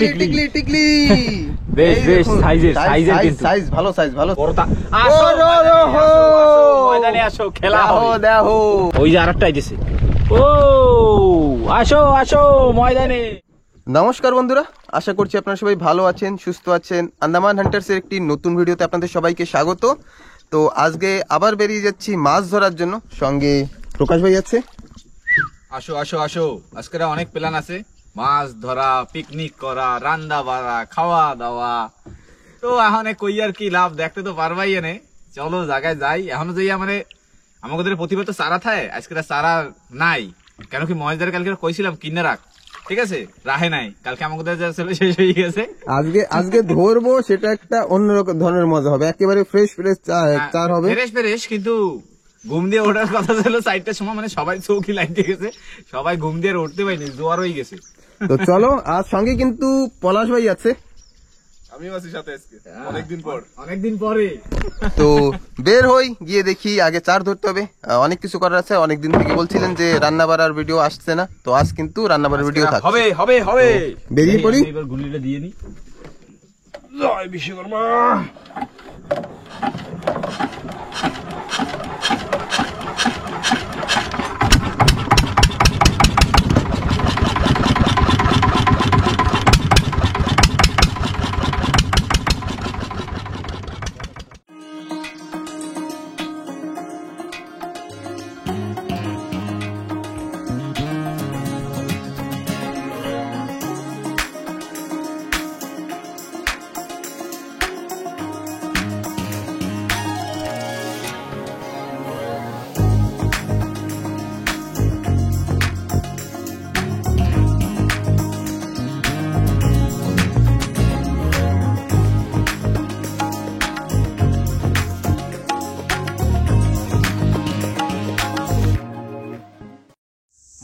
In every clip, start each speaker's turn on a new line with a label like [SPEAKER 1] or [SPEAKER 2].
[SPEAKER 1] টিকলি টিকলি
[SPEAKER 2] বেশ বেশ সাইজের কিন্তু
[SPEAKER 1] সাইজ ভালো সাইজ ভালো
[SPEAKER 2] আসো ময়দানে আসো খেলা হবে
[SPEAKER 1] দেখো
[SPEAKER 2] ওই যে আরেকটা আইছে ও আসো আসো ময়দানে।
[SPEAKER 1] নমস্কার বন্ধুরা, আশা করছি আপনারা সবাই ভালো আছেন, সুস্থ আছেন। আন্দামান হান্টার্সের একটি নতুন ভিডিওতে আপনাদের সবাইকে স্বাগত। তো আজকে আবার বেরিয়ে যাচ্ছি মাছ ধরার জন্য, সঙ্গে প্রকাশ ভাই আছে।
[SPEAKER 3] আসো আসো আসো, আজকে অনেক প্ল্যান আছে, মাছ ধরা, পিকনিক করা, রান্না বাড়া, খাওয়া দাওয়া। তো এখন কই আর কি লাভ, দেখতে তো পারবাই এনে। চলো জায়গায় যাই। এখনো যাই মানে আমাদের প্রতিবার তো চারা থাকে, আজকে চারা নাই। কেন কি মহেশদার কালকে কইছিলাম কিনে রাখ, ঠিক আছে, রাহে নাই। কালকে আমাদের যা ছিল শেষ হয়ে গেছে।
[SPEAKER 1] আজকে ধরবো, সেটা একটা অন্যরকম ধরনের মজা হবে, একেবারে ফ্রেশ চার হবে।
[SPEAKER 3] ফ্রেশ কিন্তু ঘুম দিয়ে ওঠার কথা ছিল 4টার সময়, মানে সবাই চৌকি লাইতে গেছে, সবাই ঘুম দিয়ে উঠতে পারিনি, জোয়ার হয়ে গেছে।
[SPEAKER 1] তো চলো, আর সঙ্গে কিন্তু পলাশ ভাই আছে,
[SPEAKER 3] আমিও আছি সাথে আজকে, অনেকদিন পরে।
[SPEAKER 1] তো বের হই, গিয়ে দেখি আগে চার ধরতে হবে। অনেক কিছু করার আছে, অনেকদিন থেকে বলছিলেন যে রান্না বাড়ার ভিডিও আসছে না, তো আজ কিন্তু রান্না বাড়ার ভিডিও থাকছে।
[SPEAKER 3] হবে হবে হবে,
[SPEAKER 1] বেরিয়ে পড়ি।
[SPEAKER 2] এবার গুলিটা দিয়ে নি।
[SPEAKER 3] জয় বিশ্বকর্মা।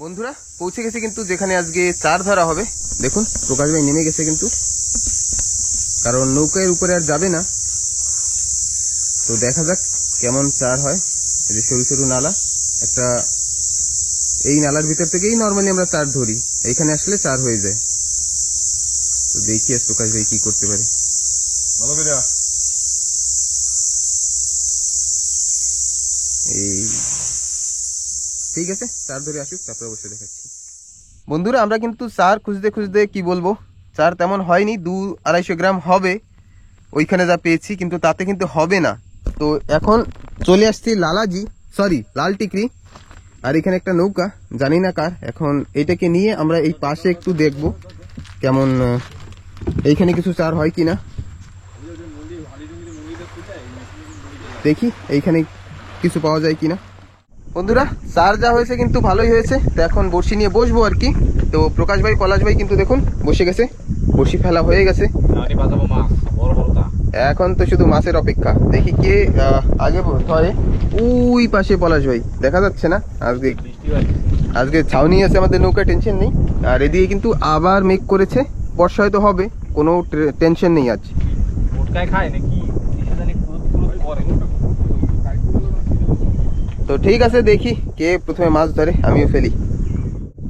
[SPEAKER 1] বন্ধুরা পৌঁছে গেছে কিন্তু যেখানে আজকে চার ধরা হবে। দেখুন প্রকাশ ভাই নেমে গেছে কিন্তু, কারণ নৌকার উপরে আর যাবে না। তো দেখা যাক কেমন চার হয়। এই যে সরু সরু নালা, একটা এই নালার ভিতর থেকেই নর্মালি আমরা চার ধরি, এইখানে আসলে চার হয়ে যায়। তো দেখি আজ প্রকাশ ভাই কি করতে পারে। এই ঠিক আছে, চার ধরে আসুক, তারপর অবশ্যই দেখাচ্ছি। বন্ধুরা আমরা কিন্তু চার খুঁজতে খুঁজতে কি বলবো, চার তেমন হয়নি, 200-250 গ্রাম হবে ওইখানে যা পেয়েছি, কিন্তু তাতে কিন্তু হবে না। তো এখন চলে আসছি লাল টিকরি, আর এখানে একটা নৌকা, জানি না কার। এখন এইটাকে নিয়ে আমরা এই পাশে একটু দেখব কেমন এইখানে কিছু চার হয় কিনা, দেখি এইখানে কিছু পাওয়া যায় কিনা। বন্ধুরা চার যা হয়েছে কিন্তু ভালোই হয়েছে। তো এখন বড়শি নিয়ে বসবো আর কি। তো প্রকাশ ভাই পলাশ ভাই কিন্তু দেখুন বসে গেছে, বড়শি ফেলা হয়ে গেছে। এখন তো শুধু মাছের অপেক্ষা, দেখি কে আগে ধরে। ওই পাশে পলাশ ভাই দেখা যাচ্ছে না। আজকে ছাউনি আছে আমাদের, নৌকা টেনশন নেই। আর এদিকে কিন্তু আবার মেঘ করেছে, বর্ষা হয়তো হবে, কোনো টেনশন নেই আজ। তো ঠিক আছে, দেখি কে প্রথমে মাছ ধরে, আমিও ফেলি।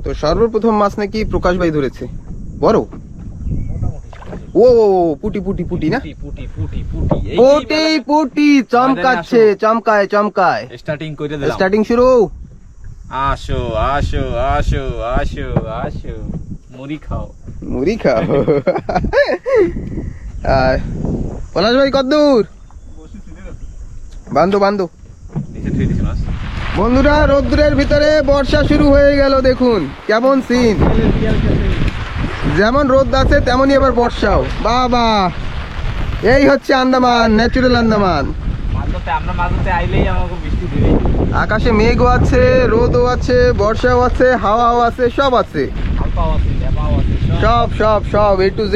[SPEAKER 1] তো সর্বপ্রথম মাছ নাকি প্রকাশ ভাই ধরেছে, বড়। ও পুটি পুটি পুটি না, পুটি পুটি চমকাচ্ছে, চমকায়। স্টার্টিং শুরু।
[SPEAKER 3] আসো আসো আসো আসো আসো, মুড়ি খাও।
[SPEAKER 1] আর পলাশ ভাই কতদূর? বান্ধো। বন্ধুরা রৌদ্রের ভিতরে বর্ষা শুরু হয়ে গেল, দেখুন কেমন সিন। যেমন রোদ আছে তেমনই এবার বর্ষাও। বাবা, এই হচ্ছে আন্দামান, ন্যাচুরাল আন্দামান। আকাশে মেঘও আছে, রোদও আছে, বর্ষাও আছে, হাওয়াও আছে, সব আছে, সব A to Z।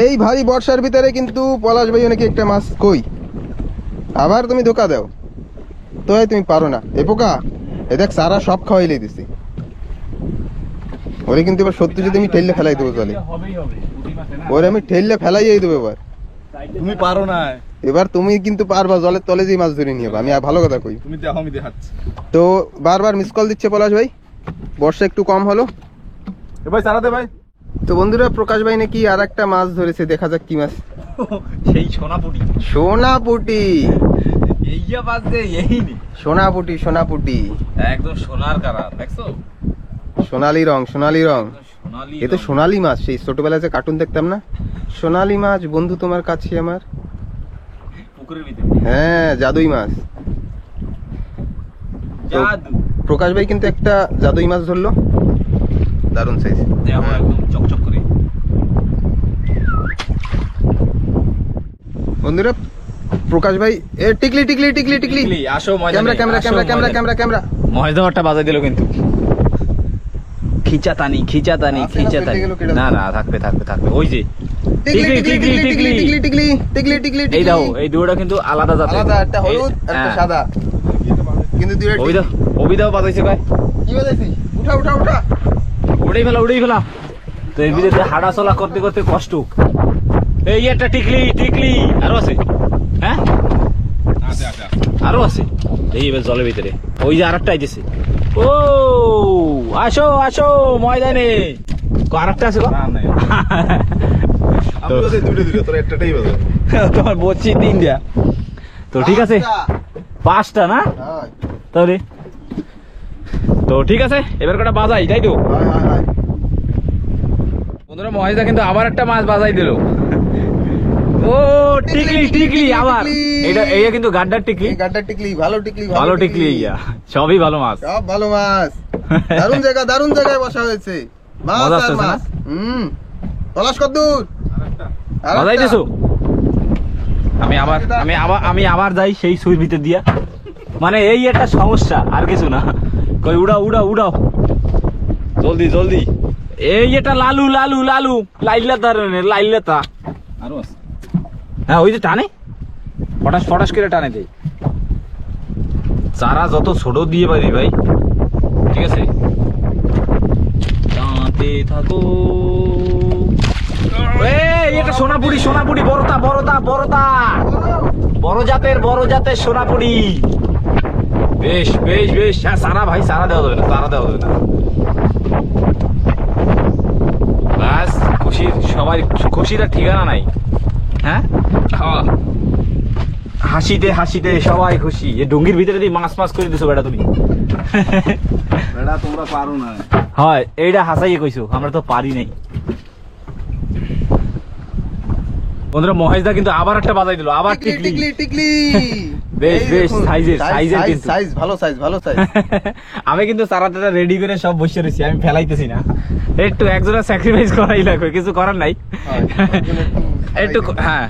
[SPEAKER 1] এই ভারী বর্ষার ভিতরে কিন্তু পলাশ ভাই নাকি একটা মাছ কই। আবার তুমি ধোকা দাও তো, তুমি পারো না। এ পোকা, এ দেখ সারা সব খাওয়াইলে দিছি ওরে, কিন্তু এবার সত্যি যদি আমি ঠেললে ফেলাই দেবো জলে, ওরে আমি ঠেললে ফেলাই দেবো। এবার
[SPEAKER 3] তুমি পারো না,
[SPEAKER 1] এবার তুমি কিন্তু পারবা, জলের তলে যে মাছ ধরে নিয়ে আমি ভালো কথা কই।
[SPEAKER 3] তুমি দেখো আমি দেখাচ্ছি।
[SPEAKER 1] তো বারবার মিস কল দিচ্ছে পলাশ ভাই, বর্ষা একটু কম হলো,
[SPEAKER 3] ভাই চারা দে ভাই।
[SPEAKER 1] তো বন্ধুরা প্রকাশ ভাই নাকি আর একটা মাছ ধরেছে, দেখা যাক কি মাছ।
[SPEAKER 2] সেই সোনাপুটি
[SPEAKER 1] সোনাপুটি,
[SPEAKER 2] এইয়া মাছ দে এই নি
[SPEAKER 1] সোনাপুটি, সোনাপুটি,
[SPEAKER 2] একদম সোনার কালার দেখছো,
[SPEAKER 1] সোনালি রং, সোনালি রং।
[SPEAKER 2] সোনালি
[SPEAKER 1] এ তো সোনালি মাছ, সেই ছোটবেলায় যে কার্টুন দেখতাম না, সোনালি মাছ বন্ধু তোমার কাছে আমার।
[SPEAKER 2] পুকুরের ভিতরে
[SPEAKER 1] হ্যাঁ, জাদুই মাছ।
[SPEAKER 2] জাদু
[SPEAKER 1] প্রকাশ ভাই কিন্তু একটা জাদুই মাছ ধরলো, দারুণ সাইজ।
[SPEAKER 2] দেখো একদম চকচক করে।
[SPEAKER 1] বন্ধুরা প্রকাশ ভাই, এ টিকলি টিকলি টিকলি টিকলি,
[SPEAKER 2] টিকলি, আসো ময়দানে,
[SPEAKER 1] ক্যামেরা ক্যামেরা
[SPEAKER 2] আসো
[SPEAKER 1] ক্যামেরা ক্যামেরা
[SPEAKER 2] ময়দানে।
[SPEAKER 1] Camera camera.
[SPEAKER 2] মহেশ দাওয়ারটা বাজাই দিল কিন্তু। খিচাতানি খিচাতানি
[SPEAKER 1] আছে না,
[SPEAKER 2] খিচাতানি,
[SPEAKER 1] ফেটে গেল, কেটে
[SPEAKER 2] না
[SPEAKER 1] দাও।
[SPEAKER 2] না থাকবে থাকবে থাকবে, ওই যে
[SPEAKER 1] টিকলি টিকলি টিকলি টিকলি টিকলি টিকলি টিকলি টিকলি।
[SPEAKER 2] এই দাও, এই দুটোটা কিন্তু আলাদা জাতের।
[SPEAKER 1] আলাদা, একটা হলুদ আর একটা
[SPEAKER 2] হ্যাঁ।
[SPEAKER 1] সাদা, কিন্তু দুইটা
[SPEAKER 2] ওই দাও, ওই দাও বাজাইছে কয়।
[SPEAKER 1] কি বাজাইছিস? উঠা উঠা উঠা।
[SPEAKER 2] উড়েই ফেলা উড়েই ফেলা। তো এর ভিতরে হাঁটা চলা করতে করতে কষ্ট। এই একটা টিকলি টিকলি, আরো আছে? হ্যাঁ
[SPEAKER 3] আছে আছে।
[SPEAKER 2] আরো আছে। এই এবার জলের ভিতরে ওই যে আরেকটা আইতেছে। ও আসো আসো ময়দানে। আরেকটা আছে গো।
[SPEAKER 3] না না, আমি তো দুটো দুটো, তোর একটাই বাজে।
[SPEAKER 2] তোমার বলছি তিনটা। তো ঠিক আছে, পাঁচটা না
[SPEAKER 1] হ্যাঁ,
[SPEAKER 2] তাহলে। তো ঠিক আছে, এবার কটা বাজাই, তাই তো
[SPEAKER 1] হাই হাই হাই।
[SPEAKER 2] বন্ধুরা? মহেশদা কিন্তু আবার একটা মাছ বাজাই দিল। ও টিকলি টিকলি আবার। এটা এইটা কিন্তু গাড্ডার টিকলি,
[SPEAKER 1] এই গাড্ডা টিকলি, ভালো টিকলি,
[SPEAKER 2] ভালো টিকলি ইয়া, সবই ভালো মাছ।
[SPEAKER 1] সব ভালো মাছ। দারুণ জায়গা, দারুণ জায়গায় বসা হয়েছে। মাছ
[SPEAKER 2] মজা
[SPEAKER 1] আর
[SPEAKER 2] আসতেছে না?
[SPEAKER 1] মাছ। পলাশ কদ্দুর
[SPEAKER 2] বাজাই দিছো? আমি আবার যাই সেই সুইর ভিতর দিয়া। মানে এই একটা সমস্যা, আর কিছু না। কই উড়াও উড়াও উড়াও, জলদি জলদি। এই এটা লালু লালু লালু, লাইলাতা রে লাইলাতা।
[SPEAKER 3] আরো আছে।
[SPEAKER 2] হ্যাঁ ওই যে টানে, ফটাস ফটাস করে টানে দেয়। চারা যত ছোট দিয়ে পারি ভাই, ঠিক আছে, টানতে থাকো। এই এটা সোনাপুরি, সোনাপুরি, বড়তা বড়তা বড়তা, বড় জাতের সোনাপুরি। বেশ বেশ বেশ। হ্যাঁ সারা ভাই, সারা দেওয়া যাবে না, সারা দেওয়া যাবে না। ব্যাস খুশির, সবাই খুশির আর ঠিকানা নাই। হ্যাঁ হাসিতে হাসিতে সবাই খুশি। এ ডুঙ্গির ভিতরে দিয়ে মাছ মাছ করে দিছো বেটা তুমি।
[SPEAKER 3] বেটা তোমরা পারো না।
[SPEAKER 2] হয় এইটা হাসাইয়ে কইছো, আমরা তো পারি নাই। বন্ধুরা মহেশদা কিন্তু আবার একটা বাজাই দিল, আবার টিকলি
[SPEAKER 1] টিকলি টিকলি।
[SPEAKER 2] বেশ
[SPEAKER 1] এই
[SPEAKER 2] বেশ,
[SPEAKER 1] দেখুন,
[SPEAKER 2] সাইজের কিন্তু।
[SPEAKER 1] সাইজ ভালো, সাইজ ভালো, সাইজ।
[SPEAKER 2] আমি কিন্তু চারাটা রেডি করে সব বসে রয়েছি, আমি ফেলাইতেছি না। একটু একজনের স্যাক্রিফাইস করাই লাগবে, কিছু করার নাই। একটু হ্যাঁ,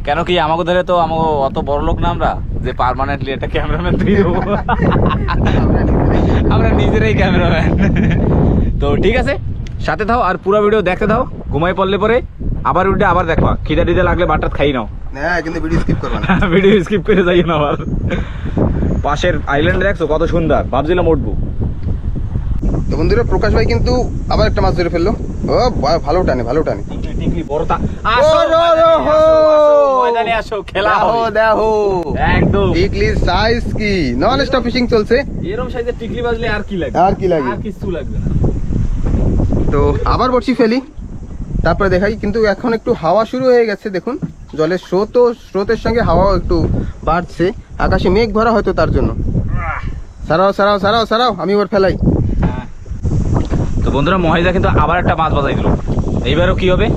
[SPEAKER 2] কেন কি আমাকে ধরে তো আমাকে অত বড় লোক না আমরা যে পার্মানেন্টলি একটা ক্যামেরাম্যান তৈরি হবো। আমরা নিজেরাই ক্যামেরাম্যান। তো ঠিক আছে, সাথে থাও আর পুরো ভিডিও দেখতে থাও। ঘুমাই পড়লে পরে আবার ভিডিও আবার দেখবা, খিদা টিদা লাগলে বাটার খাই নাও।
[SPEAKER 1] হ্যাঁ, কিন্তু ভিডিও স্কিপ করবা না।
[SPEAKER 2] ভিডিও স্কিপ করে যাই না। আবার পাশের আইল্যান্ড দেখছো কত সুন্দর, ভাবছিলাম উঠবো।
[SPEAKER 1] তো বন্ধুরা প্রকাশ ভাই কিন্তু আবার একটা মাছ ধরে ফেললো। ও ভালো টানে, ভালো টানে।
[SPEAKER 2] টিকলি বড়টা।
[SPEAKER 1] ও রো রো হো।
[SPEAKER 2] ময়দানে আসো, খেলা
[SPEAKER 1] দেখো
[SPEAKER 2] হবে
[SPEAKER 1] দেখো,
[SPEAKER 2] একদম।
[SPEAKER 1] টিকলির সাইজ কি, নন স্টপ ফিশিং চলছে।
[SPEAKER 2] এরকম সাইজের টিকলি বাজলে আর কি লাগবে?
[SPEAKER 1] আর কি লাগে?
[SPEAKER 2] আর কিছু লাগবে না।
[SPEAKER 1] তো আবার বড়শি ফেলি, তারপরে দেখাই। কিন্তু এখন একটু হাওয়া শুরু হয়ে গেছে, দেখুন জলের স্রোতের সঙ্গে হাওয়া একটু বাড়ছে, আকাশে মেঘ ভরা হয়তো তার জন্য। সারাও সারাও সারাও সারাও, আমি ওর ফেলাই।
[SPEAKER 2] তো বন্ধুরা মহেশদা কিন্তু আবার একটা মাছ বাজাই দিল। এইবারও কি হবে?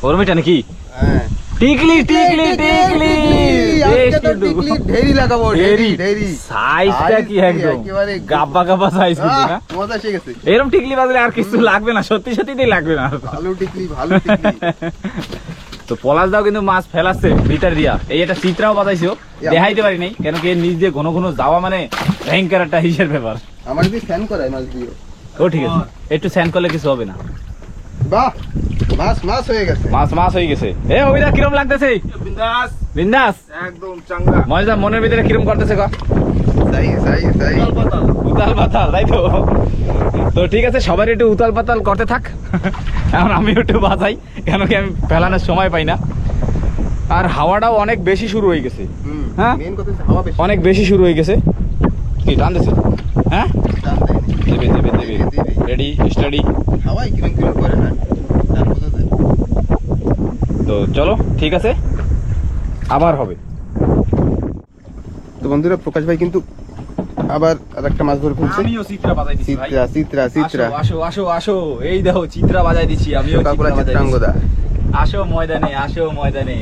[SPEAKER 2] ওরমিটা নাকি?
[SPEAKER 1] হ্যাঁ,
[SPEAKER 2] টিকলি টিকলি টিকলি। বেশ কিন্তু
[SPEAKER 1] ঢেরি লাগাবো, ঢেরি ঢেরি।
[SPEAKER 2] সাইজটা কি একদম
[SPEAKER 1] একেবারে
[SPEAKER 2] গাব্বা গাব্বা সাইজ কিন্তু না?
[SPEAKER 1] মজা এসে গেছে।
[SPEAKER 2] এরকম টিকলি বাজলে আর কিছু লাগবে না, সত্যি সত্যিই লাগবে না।
[SPEAKER 1] ভালো টিকলি, ভালো টিকলি।
[SPEAKER 2] তো পলাশ দাও কিন্তু মাছ ফেলাচ্ছে ভিতর দিয়া। এই একটা চিত্রাও বাজাইছো, দেখাইতে পারি নাই কেন কি এর নিচ দিয়ে ঘন ঘন যাওয়া মানে ভয়ঙ্কর একটা হিসের ব্যাপার।
[SPEAKER 1] আমার যদি ফ্যান করায় মাছ দিয়ে।
[SPEAKER 2] ও ঠিক আছে, একটু স্যান্ড করলে কিছু হবে না।
[SPEAKER 1] বাহ, মাছ মাছ হয়ে গেছে।
[SPEAKER 2] মাছ মাছ হয়ে গেছে। এ ওইটা কিরম লাগতেছে?
[SPEAKER 3] বিন্দাস,
[SPEAKER 2] বিন্দাস
[SPEAKER 3] একদম চাঙ্গা।
[SPEAKER 2] মজা মনের ভিতরে কিরম করতেছে ক?
[SPEAKER 1] সাই সাই সাই।
[SPEAKER 2] উতাল পাতাল, তাই তো? তো ঠিক আছে, সবার একটু উতাল পাতাল করতে থাক। এখন আমি একটু বাজাই, কেন কি আমি ফেলানোর সময় পাই না। আর হাওয়াটাও অনেক বেশি শুরু হয়ে গেছে। হ্যাঁ
[SPEAKER 1] মেন কথা হচ্ছে হাওয়া বেশি।
[SPEAKER 2] অনেক বেশি শুরু হয়ে গেছে। কি টানতেছে? হ্যাঁ
[SPEAKER 1] টান দেয়নি।
[SPEAKER 2] দেবে দেবে দেবে রেডি স্টাডি।
[SPEAKER 1] হাওয়াই কিরম কিরম করে না, তার বোঝা যায়।
[SPEAKER 2] তো চলো ঠিক আছে, আবার হবে।
[SPEAKER 1] তো বন্ধুরা প্রকাশ ভাই কিন্তু আবার আর একটা মাছ ধরে ফেলছে।
[SPEAKER 2] আমিও চিত্রা বাজাই দিচ্ছি ভাই।
[SPEAKER 1] চিত্রা চিত্রা চিত্রা
[SPEAKER 2] আসো আসো আসো, এই দেখো চিত্রা বাজাই দিচ্ছি আমিও।
[SPEAKER 1] কাকুরা
[SPEAKER 2] চিত্রা বাজাই দিচ্ছি।
[SPEAKER 1] চিত্রাঙ্গদা।
[SPEAKER 2] আসো ময়দানে, আসো ময়দানে।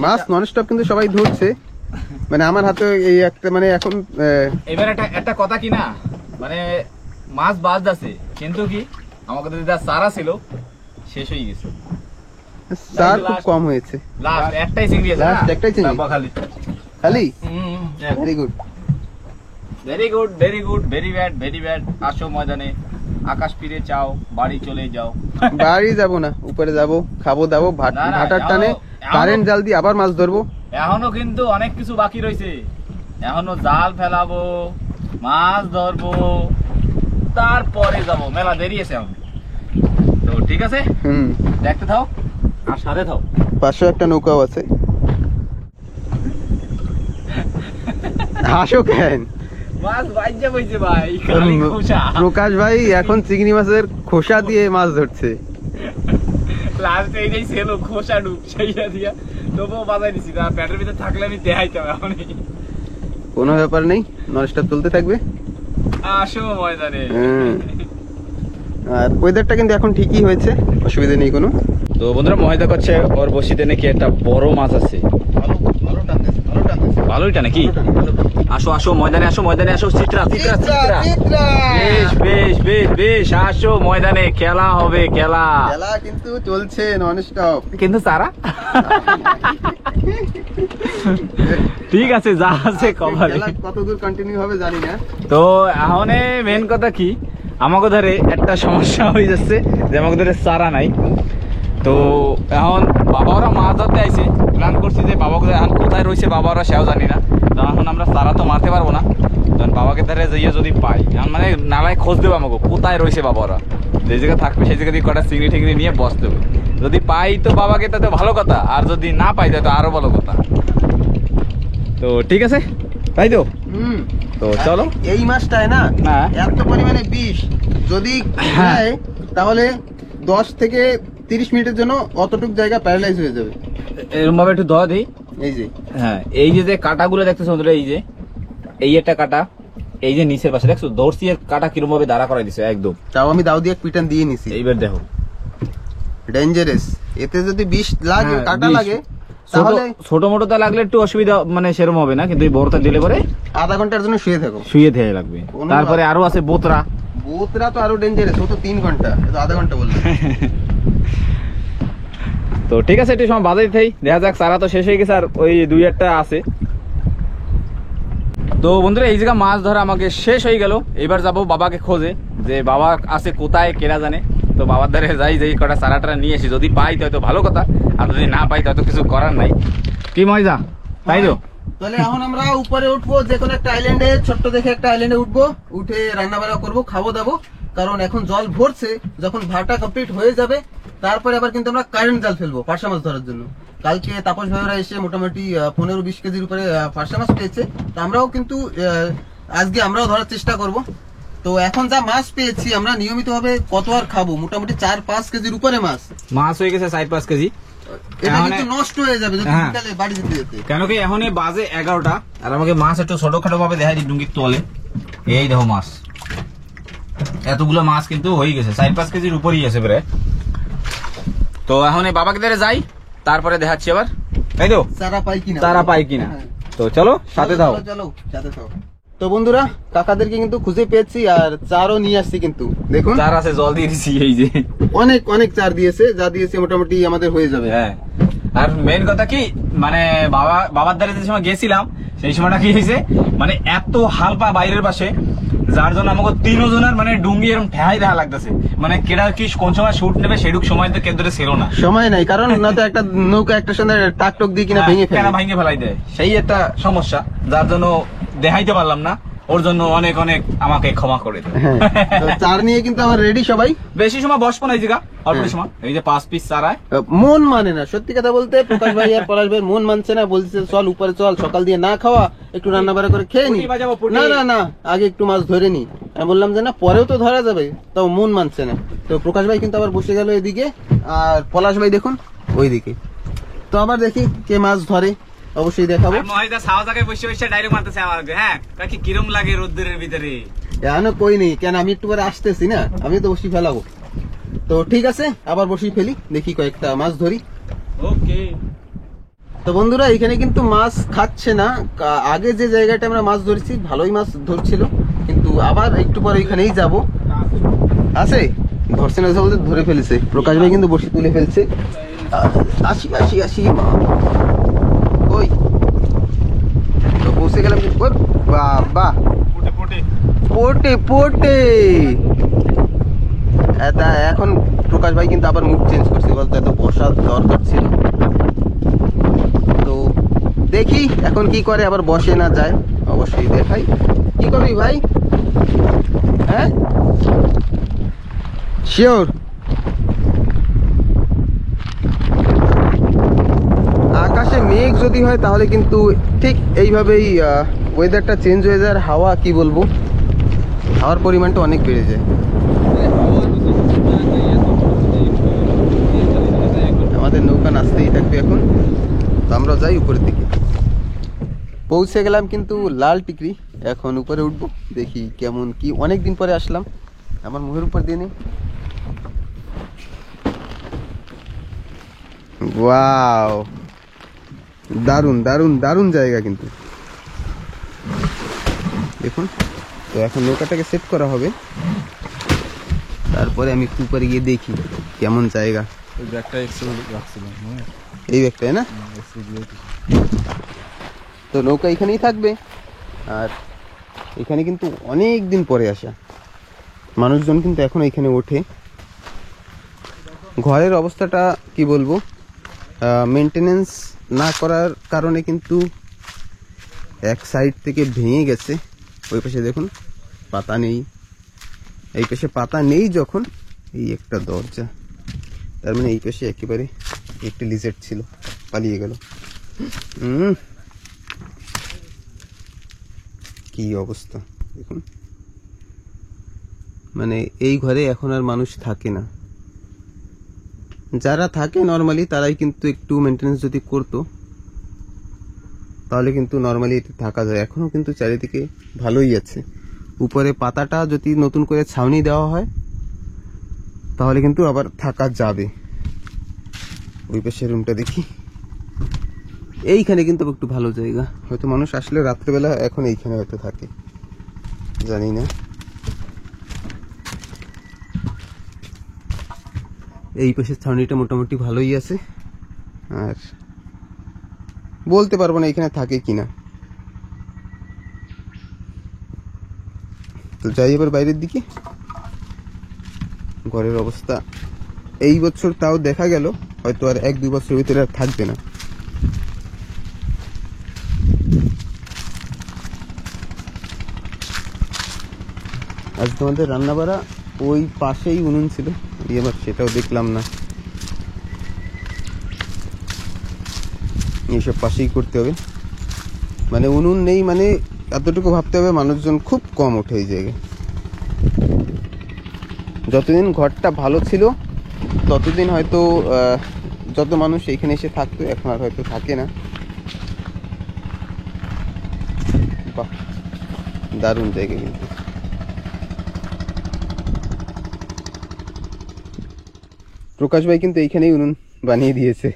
[SPEAKER 1] মাছ ননস্টপ কিন্তু সবাই ধরছে, মানে আমার হাতে এই একটা মানে এখন
[SPEAKER 2] এবার একটা কথা কি না, মানে মাছ বাজদাছে কিন্তু কি আমাদের যা চারা ছিল শেষ হয়ে গেছে।
[SPEAKER 1] চার খুব কম হয়েছে।
[SPEAKER 2] লাস্ট একটাই চিংড়ি আছে।
[SPEAKER 1] Last একটাই চিংড়ি?
[SPEAKER 2] ডাব্বা খালি।
[SPEAKER 1] খালি very good.
[SPEAKER 2] Very good very good, very bad very bad. আসো ময়দানে, আকাশ ফিরে চাও, বাড়ি চলে যাও।
[SPEAKER 1] বাড়ি যাব না, উপরে যাব, খাবো দাবো,
[SPEAKER 2] না, না,
[SPEAKER 1] ভাটার টানে
[SPEAKER 2] এখনো-
[SPEAKER 1] কারেন্ট জাল দিয়ে আবার মাছ ধরবো।
[SPEAKER 2] এখনো কিন্তু অনেক কিছু বাকি রয়েছে। এখনো জাল ফেলাবো, মাছ ধরবো, তারপরে যাব, মেলা দেরি আছে এখন। তো ঠিক আছে, দেখতে থাও আর সাথে থাও।
[SPEAKER 1] পাশে একটা নৌকাও আছে। হাসো কেন?
[SPEAKER 2] মাছ বাইজা বইছে ভাই, খালি খোসা।
[SPEAKER 1] প্রকাশ ভাই এখন চিংড়ি মাছের খোসা দিয়ে মাছ ধরছে।
[SPEAKER 2] লাস্টে এই যে ছিল খোসা ডুব সেইটা দিয়া তবুও বাজাই দিছি। আর প্যাটের ভিতরে থাকলে আমি দেখাইতাম এখনই।
[SPEAKER 1] কোনো ব্যাপার নেই, ননস্টপ চলতে থাকবে।
[SPEAKER 2] আসো ময়দানে।
[SPEAKER 1] আর ওয়েদারটা কিন্তু এখন ঠিকই হয়েছে, অসুবিধা নেই কোনো।
[SPEAKER 2] তো বন্ধুরা ময়দা করছে ওর বসিতে নাকি একটা বড় মাছ আছে। ভালোই টানে কি? আসো আসো ময়দানে, আসো ময়দানে, আসো চিত্রা চিত্রা চিত্রা। বেশ বেশ বেশ বেশ, আসো ময়দানে, খেলা হবে খেলা।
[SPEAKER 1] খেলা কিন্তু চলছে ননস্টপ।
[SPEAKER 2] কিন্তু সারা ঠিক আছে, যা আছে কপালে।
[SPEAKER 1] খেলা কতদূর কন্টিনিউ হবে জানি না।
[SPEAKER 2] তো এখন মেন কথা কি, আমাকে ধরে একটা সমস্যা হয়ে যাচ্ছে যে আমাকে ধরে চারা নাই। তো এখন বাবা ওরা মাছ ধরতে আইছে, প্ল্যান করছি যে বাবাকে এখন কোথায় রয়েছে বাবা ওরা সেও জানি না। তো এখন আমরা চারা তো মারতে পারবো না, তখন বাবাকে ধরে যাইয়ে যদি পাই, এখন মানে নালায় খোঁজ দেবো আমাকে কোথায় রয়েছে বাবা ওরা। যে জায়গায় থাকবে সেই জায়গা দিয়ে কটা চিংড়ি টিংড়ি নিয়ে বসতে হবে। যদি পাই তো বাবাকে তাতে ভালো কথা, আর যদি না পাই তাই তো আরো ভালো কথা। তো ঠিক আছে তাই তো। তো চলো।
[SPEAKER 1] এই মাছটায় না
[SPEAKER 2] হ্যাঁ।
[SPEAKER 1] এত পরিমাণে বিষ, যদি
[SPEAKER 2] হ্যাঁ।
[SPEAKER 1] খায় তাহলে 10 থেকে 30 মিনিটের জন্য অতটুকু জায়গা প্যারালাইজ হয়ে যাবে।
[SPEAKER 2] এরকম ভাবে একটু ধোয়া দিই।
[SPEAKER 1] এই যে
[SPEAKER 2] হ্যাঁ, এই যে যে কাটাগুলো দেখতেছো বন্ধুরা, এই যে এই একটা কাটা, এই যে নিচের পাশে দেখছো দর্শি এর কাটা কিরকম ভাবে দাঁড়া করাই দিছে একদম।
[SPEAKER 1] তাও আমি দাও দিয়ে পিটান দিয়ে নিছি।
[SPEAKER 2] এইবার দেখো
[SPEAKER 1] ডেঞ্জারাস, এতে যদি বিষ লাগে,
[SPEAKER 2] হ্যাঁ,
[SPEAKER 1] কাটা
[SPEAKER 2] বিষ।
[SPEAKER 1] লাগে তাহলে
[SPEAKER 2] ছোট মোটোটা লাগলে একটু অসুবিধা, মানে সেরকম হবে না, কিন্তু এই বড়টা দিলে পরে
[SPEAKER 1] আধা ঘন্টার জন্য শুয়ে থাকো।
[SPEAKER 2] শুয়ে থেকে লাগবে।
[SPEAKER 1] কোনো
[SPEAKER 2] তারপরে আরো আছে বোতরা।
[SPEAKER 1] বোতরা তো আরো ডেঞ্জারাস, ও তো 3 ঘন্টা, এ তো আধা ঘন্টা বললো।
[SPEAKER 2] তো ঠিক আছে, একটু সময় বাজাই থাই, দেখা যাক। সারা তো শেষ হয়ে গেছে, আর ওই 2-1টা আছে। তো বন্ধুরা এই জায়গা মাছ ধরা আমাকে শেষ হয়ে গেল। এবার যাব বাবাকে খোঁজে, যে বাবা আছে কোথায় কেনা জানে। তো বাবার ধারে যাই, যে কটা সারাটা নিয়ে এসি, যদি পাই তো ভালো কথা, আর যদি না পাই তো কিছু করার নাই। কি মজা তাই তো।
[SPEAKER 1] তাহলে এখন আমরা উপরে উঠবো, যে কোনো একটা আইল্যান্ডে, ছোট্ট দেখে একটা আইল্যান্ডে উঠবো, উঠে রান্না বান্না করবো, খাবো দাবো। কারণ এখন জল ভরছে, যখন ভাটা কমপ্লিট হয়ে যাবে তারপরে আবার কিন্তু আমরা কারেন্ট জাল ফেলবো পার্শা মাছ ধরার জন্য। কালকে তাপস ভাইরা এসে মোটামুটি 15-20 কেজির উপরে পার্শা মাছ পেয়েছে। তো আমরাও কিন্তু আজকে আমরাও ধরার চেষ্টা করব। তো এখন যা মাছ পেয়েছি আমরা নিয়মিত ভাবে কত আর খাবো, মোটামুটি 4-5 কেজির উপরে মাছ।
[SPEAKER 2] মাছ হয়ে গেছে 4-5 কেজি।
[SPEAKER 1] এটা কিন্তু নষ্ট হয়ে যাবে যদি
[SPEAKER 2] হ্যাঁ।
[SPEAKER 1] বিকালে বাড়ি যেতে যেতে।
[SPEAKER 2] কেন কি এখন বাজে 11টা, আর আমাকে মাছ একটু ছোটখাটো ভাবে দেখাই দিই ডুঙ্গির তলে। এই দেখো মাছ, এতগুলো মাছ কিন্তু হয়ে গেছে, 4-5 কেজির উপরই আছে প্রায়। তো এখন এই বাবাকে ধরে যাই, তারপরে দেখাচ্ছি আবার, তাই তো
[SPEAKER 1] চারা পাই কিনা,
[SPEAKER 2] তারা পাই কিনা।
[SPEAKER 1] হ্যাঁ।
[SPEAKER 2] তো চলো সাথে দাও।
[SPEAKER 1] চলো সাথে থাও। তো বন্ধুরা কাকাদেরকে কিন্তু খুঁজে পেয়েছি, আর চারও নিয়ে আসছি কিন্তু দেখুন।
[SPEAKER 2] চার আছে, জল দিয়ে দিছি, এই যে
[SPEAKER 1] অনেক অনেক চার দিয়েছে, যা দিয়েছে মোটামুটি আমাদের হয়ে যাবে।
[SPEAKER 2] হ্যাঁ। আর মেন কথা কি, মানে বাবার দ্বারা যে সময় গেছিলাম সেই সময়টা কি হয়েছে, মানে এত হালপা বাইরের পাশে, যার জন্য আমাকে 3 জনের মানে ডুঙ্গি এরকম ঠেহাই দেখা লাগতেছে। মানে কেডা কি কোন সময় শুট নেবে সেটুক সময় তো কেন্দ্রে ছিল না,
[SPEAKER 1] সময় নাই, কারণ না তো একটা নৌকা একটা সঙ্গে টাক টক দিয়ে কিনা ভেঙে ফেলে।
[SPEAKER 2] ভেঙে ফেলাই দেয়, সেই একটা সমস্যা, যার জন্য দেখাইতে পারলাম না। ওর জন্য অনেক অনেক আমাকে ক্ষমা করে দেবে।
[SPEAKER 1] হ্যাঁ, তো চার নিয়ে কিন্তু আমার রেডি সবাই।
[SPEAKER 2] বেশি সময় বসবো না এই জায়গা, অল্প সময়। এই যে 5 পিস চারায়
[SPEAKER 1] মন মানে না, সত্যি কথা বলতে প্রকাশ ভাই আর পলাশ ভাই মন মানছে না, বলছে চল উপরে চল, সকাল দিয়ে না খাওয়া একটু রান্না বাড়া করে খেয়ে নি।
[SPEAKER 2] পুঁটি বাজাবো, পুঁটি।
[SPEAKER 1] না না না, আগে একটু মাছ ধরে নি। আমি বললাম যে না পরেও তো ধরা যাবে, তাও মন মানছে না। তো প্রকাশ ভাই কিন্তু আবার বসে গেল এদিকে, আর পলাশ ভাই দেখুন ওইদিকে। তো আবার দেখি কে মাছ ধরে, অবশ্যই দেখাবো।
[SPEAKER 2] মহিদা সাহস আগে বসে বসে ডাইরেক্ট মারতেছে আমাকে। হ্যাঁ কাকি কিরম লাগে রোদ্দুরের ভিতরে?
[SPEAKER 1] এখনো কই নেই, কেন আমি একটু পরে আসতেছি না, আমি তো বসি ফেলাবো। তো ঠিক আছে, আবার বসি ফেলি, দেখি কয়েকটা মাছ ধরি।
[SPEAKER 2] ওকে।
[SPEAKER 1] তো বন্ধুরা এখানে কিন্তু মাছ খাচ্ছে না, আগে যে জায়গাটা আমরা মাছ ধরেছি ভালোই মাছ ধরছিল, কিন্তু আবার একটু পরে এখানেই যাব। আছে ধরছে না বলতে ধরে ফেলেছে, প্রকাশ ভাই কিন্তু বসি তুলে ফেলছে। আসি আসি আসি, ওই তো পৌঁছে গেলাম। বাবা পোটে পোটে। এখন প্রকাশ ভাই কিন্তু আবার মুড চেঞ্জ করছে, বলতে এত বসার দরকার ছিল। তো দেখি এখন কি করে, আবার বসে না যায়, অবশ্যই দেখাই। কি করবি ভাই? হ্যাঁ শিওর? আকাশে মেঘ যদি হয় তাহলে কিন্তু ঠিক এইভাবেই ওয়েদারটা চেঞ্জ হয়ে যায়। আর হাওয়া কি বলবো, হাওয়ার পরিমাণটা অনেক বেড়ে যায়। আমাদের নৌকা নাচতেই থাকবে এখন। তো আমরা যাই উপরের দিকে। পৌঁছে গেলাম কিন্তু লাল টিকরি, এখন উপরে উঠবো, দেখি কেমন কি। অনেকদিন পরে আসলাম, আমার মুখের উপর দিয়ে নেই। ওয়াও, দারুন দারুন দারুন জায়গা কিন্তু দেখুন। তো এখন নৌকাটাকে সেট করা হবে, তারপরে আমি একটু উপরে গিয়ে দেখি কেমন জায়গা।
[SPEAKER 3] ওই ব্যাগটা এক্সেল রাখছিলাম,
[SPEAKER 1] এই ব্যাগটাই না? তো নৌকা এখানেই থাকবে। আর এখানে কিন্তু অনেক দিন পরে আসা মানুষজন কিন্তু এখন এখানে ওঠে। ঘরের অবস্থাটা কি বলবো, মেনটেনেন্স না করার কারণে কিন্তু এক সাইড থেকে ভেঙে গেছে। ওই পাশে দেখুন পাতা নেই, এই পাশে পাতা নেই। যখন এই একটা দরজা, তার মানে এই পাশে একেবারে একটি লিজেট ছিল, পালিয়ে গেল। কি অবস্থা দেখুন, মানে এই ঘরে এখন আর মানুষ থাকে না। যারা থাকে নর্মালি তারাই কিন্তু একটু মেনটেনেন্স যদি করতো তাহলে কিন্তু নর্মালি এতে থাকা যায়। এখনো কিন্তু চারিদিকে ভালোই আছে। উপরে পাতাটা যদি নতুন করে ছাউনি দেওয়া হয় তাহলে কিন্তু আবার থাকা যাবে। ওই পাশের রুমটা দেখি, এইখানে কিন্তু একটু ভালো জায়গা, হয়তো মানুষ আসলে রাত্রেবেলা এখন এইখানে হয়তো থাকে, জানি না। এই পাশের ছাউনিটা মোটামুটি ভালোই আছে, আর বলতে পারবো না এখানে থাকে কিনা। তো যাই এবার বাইরের দিকে। ঘরের অবস্থা এই বছর তাও দেখা গেল হয়তো আর 1-2 বছরের ভিতরে আর থাকবে না। আজ তোমাদের রান্না বাড়া ওই পাশেই উনুন ছিল, এবার সেটাও দেখলাম না। এইসব পাশেই করতে হবে, মানে উনুন নেই, মানে এতটুকু ভাবতে হবে মানুষজন খুব কম ওঠে এই জায়গায়। যতদিন ঘরটা ভালো ছিল ততদিন হয়তো যত মানুষ এইখানে এসে থাকতো, এখন আর হয়তো থাকে না। বাহ, দারুণ জায়গা কিন্তু। প্রকাশ ভাই কিন্তু এইখানেই উনুন বানিয়ে দিয়েছে।